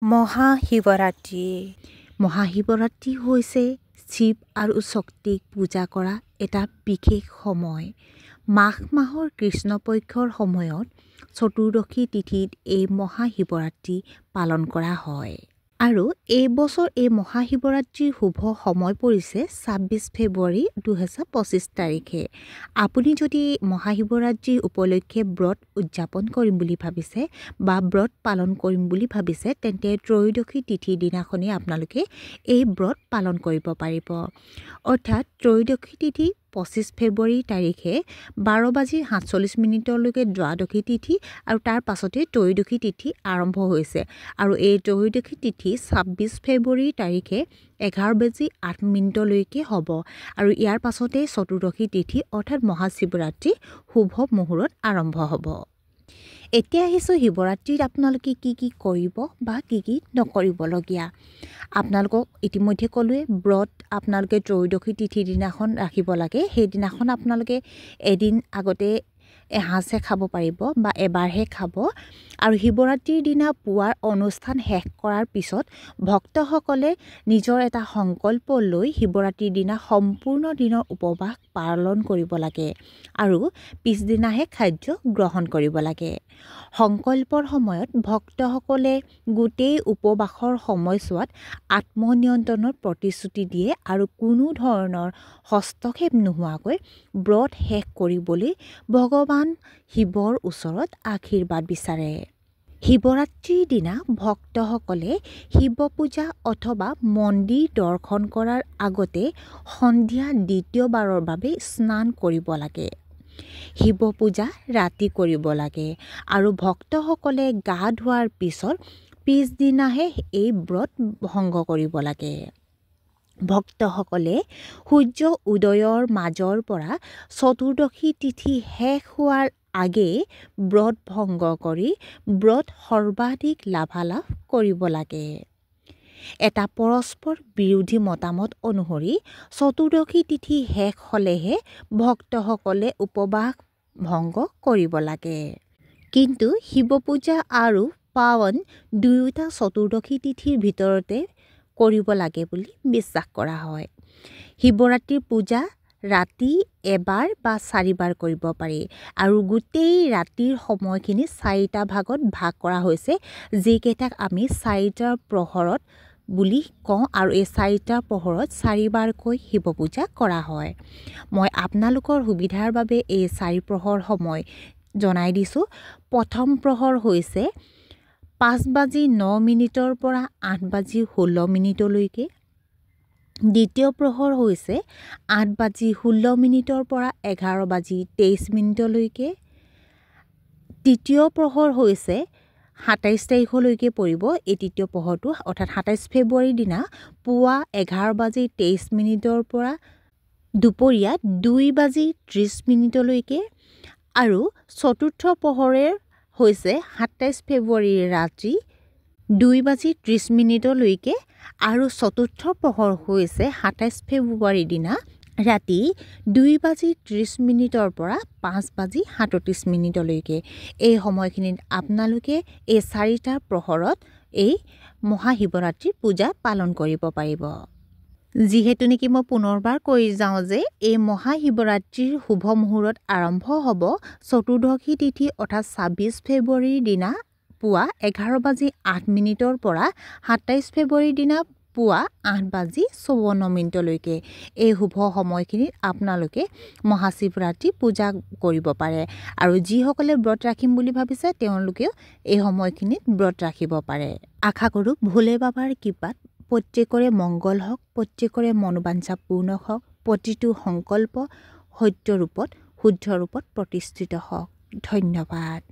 মহাশিৱৰাত্ৰি মহাশিৱৰাত্ৰি হৈছে শিৱ আৰু শক্তিক পূজা কৰা এটা বিশেষ সময়। মাঘ মাহৰ কৃষ্ণপক্ষৰ সময়ত চতুৰ্দশী তিথিত এই মহাশিৱৰাত্ৰি পালন কৰা হয়। আৰু এই বছৰ এই মহাশিৱৰাত্ৰিৰ শুভ সময় পৰিছে ২৬ ফেব্ৰুৱাৰী ২০২৫ তাৰিখে। আপুনি যদি মহাশিৱৰাত্ৰি উপলক্ষে ব্ৰত উদযাপন কৰিম বুলি ভাবিছে বা ব্ৰত পালন কৰিম বুলি ভাবিছে তেন্তে ত্ৰয়োদশী তিথিৰ দিনাখনেই আপোনালোকে এই ব্ৰত পালন কৰিব পাৰিব। অৰ্থাৎ ত্ৰয়োদশী তিথি ২৫ ফেব্ৰুৱাৰী তাৰিখে ১২:৪৭ দ্বাদশী তিথি আৰু তাৰ পাছতে ত্ৰয়োদশী তিথি আৰম্ভ হৈছে। আৰু এই ত্ৰয়োদশী তিথি ২৬ ফেব্ৰুৱাৰী তাৰিখে ১১:০৮ হ'ব। আৰু ইয়াৰ পাছতে চতুৰ্দশী তিথি অৰ্থাৎ মহাশিৱৰাত্ৰি শুভ মুহূৰ্ত আৰম্ভ হ'ব। এতিয়া আহিছোঁ শিৱৰাত্ৰিত আপোনালোকে কি কৰিব বা কি নকৰিবলগীয়া। আপোনালোকক ইতিমধ্যে ক'লোৱে ব্ৰত আপোনালোকে ত্ৰয়োদশী তিথিৰ দিনাখন ৰাখিব লাগে। সেইদিনাখন আপোনালোকে এদিন আগতে এসাঁজহে খাব পাৰিব বা এবাৰহে খাব। আৰু শিৱৰাত্ৰিৰ দিনা পুৱাৰ অনুষ্ঠান শেষ কৰাৰ পিছত ভক্তসকলে নিজৰ এটা সংকল্প লৈ শিৱৰাত্ৰিৰ দিনা সম্পূৰ্ণ দিনৰ উপবাস পালন কৰিব লাগে আৰু পিছদিনাহে খাদ্য গ্ৰহণ কৰিব লাগে। সংকল্পৰ সময়ত ভক্তসকলে গোটেই উপবাসৰ সময়ছোৱাত আত্মনিয়ন্ত্ৰণৰ প্ৰতিশ্ৰুতি দিয়ে আৰু কোনো ধৰণৰ হস্তক্ষেপ নোহোৱাকৈ ব্ৰত শেষ কৰিবলৈ ভগৱান শিৱৰ ওচৰত আশীৰ্বাদ বিচাৰে। শিৱৰাত্ৰিৰ দিনা ভক্তসকলে শিৱ পূজা অথবা মন্দিৰ দৰ্শন কৰাৰ আগতে সন্ধিয়া দ্বিতীয়বাৰৰ বাবে স্নান কৰিব লাগে। শিৱ পূজা ৰাতি কৰিব লাগে আৰু ভক্তসকলে গা ধোৱাৰ পিছত পিছদিনাহে এই ব্ৰত ভংগ কৰিব লাগে। ভক্তসকলে সূৰ্য উদয়ৰ মাজৰ পৰা চতুৰ্দশী তিথি শেষ হোৱাৰ আগেয়ে ব্ৰত ভংগ কৰি ব্ৰত সৰ্বাধিক লাভালাভ কৰিব লাগে। এটা পৰস্পৰ বিৰোধী মতামত অনুসৰি চতুৰ্দশী তিথি শেষ হ'লেহে ভক্তসকলে উপবাস ভংগ কৰিব লাগে। কিন্তু শিৱ পূজা আৰু পাৱন দুয়োটা চতুৰ্দশী তিথিৰ ভিতৰতে কৰিব লাগে বুলি বিশ্বাস কৰা হয়। শিৱৰাত্ৰিৰ পূজা ৰাতি এবাৰ বা ৪বাৰ কৰিব পাৰি আৰু গোটেই ৰাতিৰ সময়খিনি ৪টা ভাগত ভাগ কৰা হৈছে, যিকেইটাক আমি ৪টাৰ প্ৰহৰত বুলি কওঁ আৰু এই ৪টাৰ প্ৰহৰত ৪বাৰকৈ শিৱ পূজা কৰা হয়। মই আপোনালোকৰ সুবিধাৰ বাবে এই ৪ প্ৰহৰ সময় জনাই দিছোঁ। প্ৰথম প্ৰহৰ হৈছে ৫:০৯ পৰা ৮:১৬ দ্বিতীয় প্ৰহৰ হৈছে ৮:১৬ পৰা ১১:২৩ তৃতীয় প্ৰহৰ হৈছে ২৭ তাৰিখলৈকে পৰিব। এই তৃতীয় প্ৰহৰটো অৰ্থাৎ ২৭ ফেব্ৰুৱাৰীৰ দিনা পুৱা ১১:২৩ পৰা দুপৰীয়া ২:৩০ আৰু চতুৰ্থ প্ৰহৰে হৈছে ২৭ ফেব্ৰুৱাৰীৰ ৰাতি ২:৩০ আৰু চতুৰ্থ প্ৰহৰ হৈছে ২৭ ফেব্ৰুৱাৰীৰ দিনা ৰাতি ২:৩০ পৰা ৫:৩৭ এই সময়খিনিত আপোনালোকে এই ৪টা প্ৰহৰত এই মহাশিৱৰাত্ৰিৰ পূজা পালন কৰিব পাৰিব। যিহেতু নেকি মই পুনৰবাৰ কৈ যাওঁ যে এই মহাশিৱৰাত্ৰিৰ শুভ মুহূৰ্ত আৰম্ভ হ'ব চতুৰ্দশী তিথি অৰ্থাৎ ২৬ ফেব্ৰুৱাৰীৰ দিনা পুৱা ১১:০৮ পৰা ২৭ ফেব্ৰুৱাৰীৰ দিনা পুৱা ৮:৫৪। এই শুভ সময়খিনিত আপোনালোকে মহাশিৱৰাত্ৰি পূজা কৰিব পাৰে আৰু যিসকলে ব্ৰত ৰাখিম বুলি ভাবিছে তেওঁলোকেও এই সময়খিনিত ব্ৰত ৰাখিব পাৰে। আশা কৰোঁ ভোলে বাবাৰ কৃপাত প্ৰত্যেকৰে মংগল হওক, প্ৰত্যেকৰে মনোবাঞ্ছা পূৰ্ণ হওক, প্ৰতিটো সংকল্প সত্য ৰূপত শুদ্ধ ৰূপত প্ৰতিষ্ঠিত হওক। ধন্যবাদ।